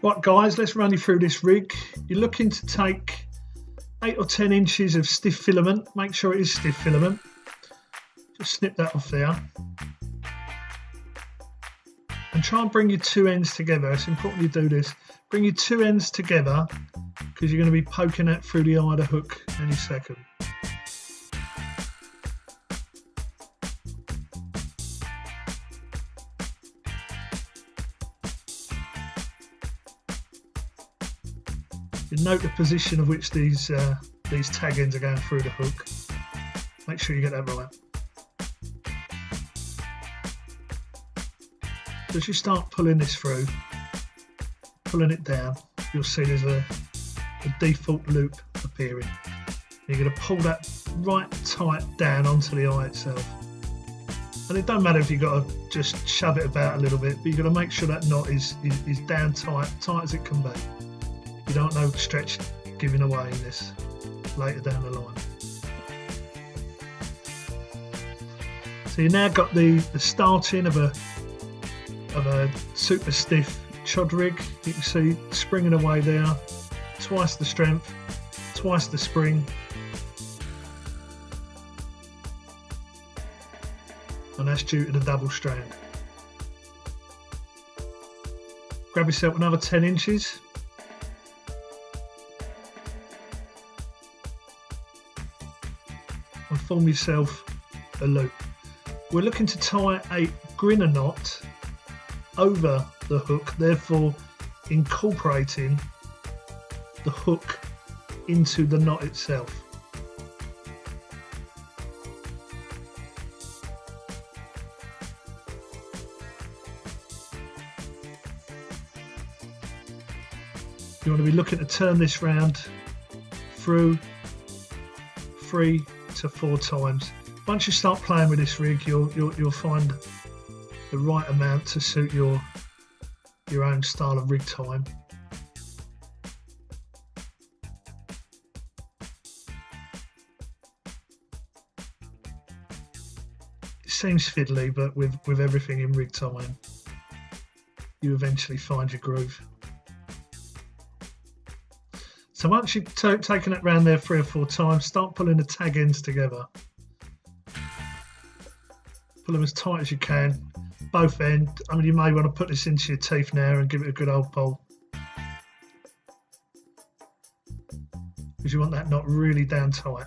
Right guys, let's run you through this rig. You're looking to take 8 or 10 inches of stiff filament. Make sure it is stiff filament. Just snip that off there. And try and bring your two ends together. It's important you do this. Bring your two ends together because you're going to be poking that through the eye of the hook any second. You note the position of which these tag ends are going through the hook. Make sure you get that right. So as you start pulling this through, pulling it down, you'll see there's a default loop appearing. You're going to pull that right tight down onto the eye itself. And it don't matter if you've got to just shove it about a little bit, but you've got to make sure that knot is down tight as it can be. You don't know stretch giving away in this later down the line. So you now got the starting of a super stiff Chod rig. You can see springing away there, twice the strength, twice the spring. And that's due to the double strand. Grab yourself another 10 inches. And form yourself a loop. We're looking to tie a grinner knot over the hook, therefore incorporating the hook into the knot itself. You want to be looking to turn this round through 3 to 4 times. Once you start playing with this rig, you'll find the right amount to suit your own style of rig tying. It seems fiddly, but with everything in rig tying, you eventually find your groove. So once you've taken it round there 3 or 4 times, start pulling the tag ends together. Pull them as tight as you can, both ends. I mean, you may want to put this into your teeth now and give it a good old pull, because you want that knot really down tight.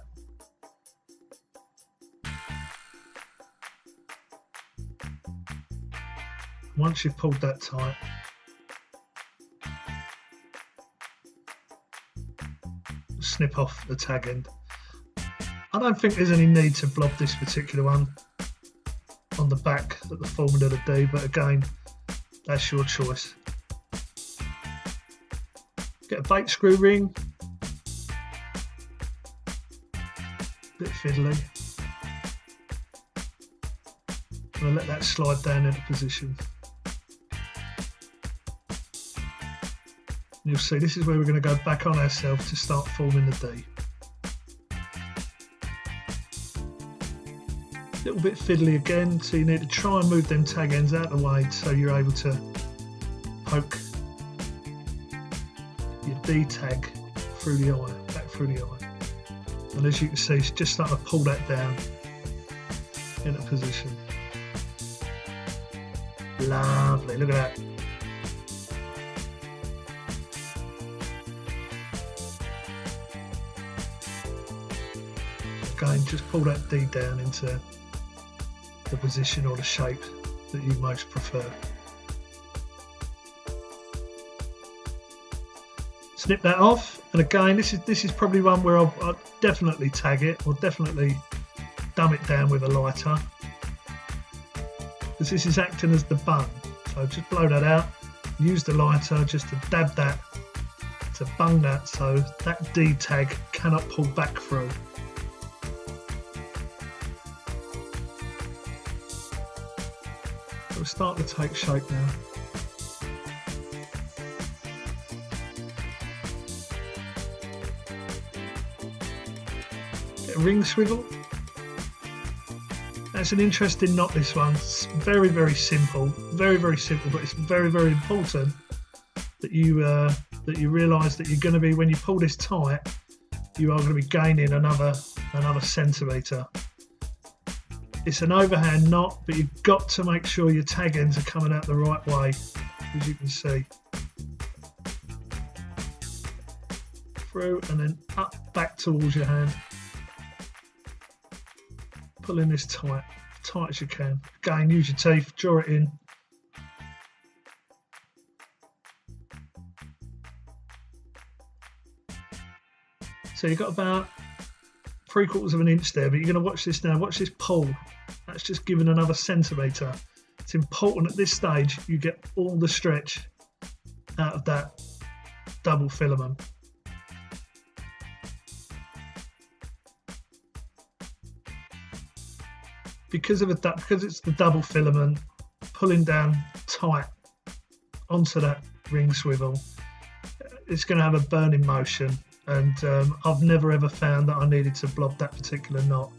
Once you've pulled that tight, snip off the tag end. I don't think there's any need to blob this particular one on the back at the formula of the D, but again, that's your choice. Get a bait screw ring, bit fiddly. I'm going to let that slide down into position. You'll see this is where we're going to go back on ourselves to start forming the D. A little bit fiddly again, so you need to try and move them tag ends out of the way so you're able to poke your D tag through the eye, back through the eye. And as you can see, it's just starting to pull that down into position. Lovely, look at that. Again, just pull that D down into the position or the shape that you most prefer. Snip that off, and again, this is probably one where I'll definitely tag it, or definitely dumb it down with a lighter, because this is acting as the bung. So just blow that out, use the lighter just to dab that, to bung that, so that D tag cannot pull back through. It'll start to take shape now. Get a ring swivel. That's an interesting knot, this one. It's very, very simple, but it's very, very important that you realise that you're going to be, when you pull this tight, you are going to be gaining another centimetre. It's an overhand knot, but you've got to make sure your tag ends are coming out the right way, as you can see. Through and then up, back towards your hand. Pulling this tight as you can. Again, use your teeth, draw it in. So you've got about 3/4 of an inch there, but you're going to watch this now. Watch this pull. That's just given another centimetre. It's important at this stage you get all the stretch out of that double filament. Because it's the double filament, pulling down tight onto that ring swivel, it's going to have a burning motion. And I've never ever found that I needed to blob that particular knot,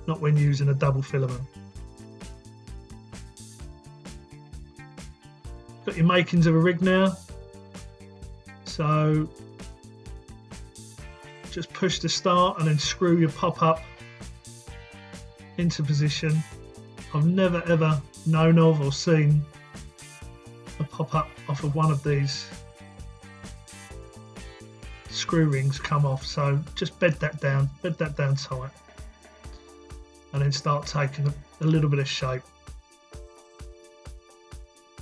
not when using a double filament. Got your makings of a rig now, so just push the start and then screw your pop up into position. I've never ever known of or seen a pop up off of one of these screw rings come off, so just bed that down tight, and then start taking a little bit of shape.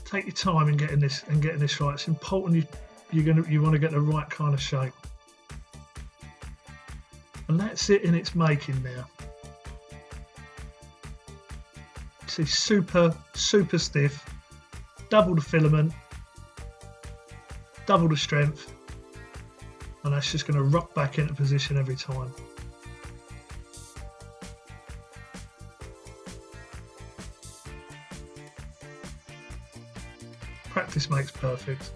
Take your time in getting this right. It's important you want to get the right kind of shape, and that's it in its making now. See, super stiff, double the filament, double the strength. And that's just going to rock back into position every time. Practice makes perfect.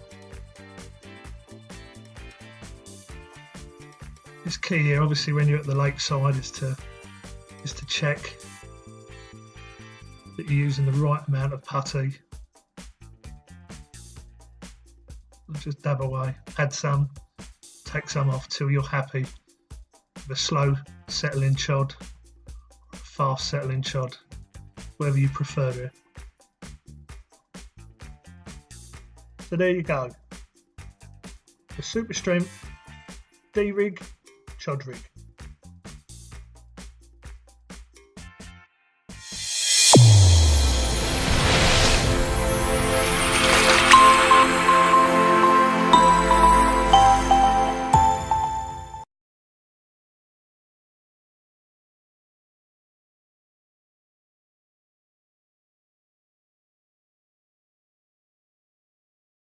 It's key here, obviously, when you're at the lakeside, is to check that you're using the right amount of putty. Just dab away, add some. Take some off till you're happy with a slow settling chod, fast settling chod, whatever you prefer it. So there you go, the super strength D-rig chod rig.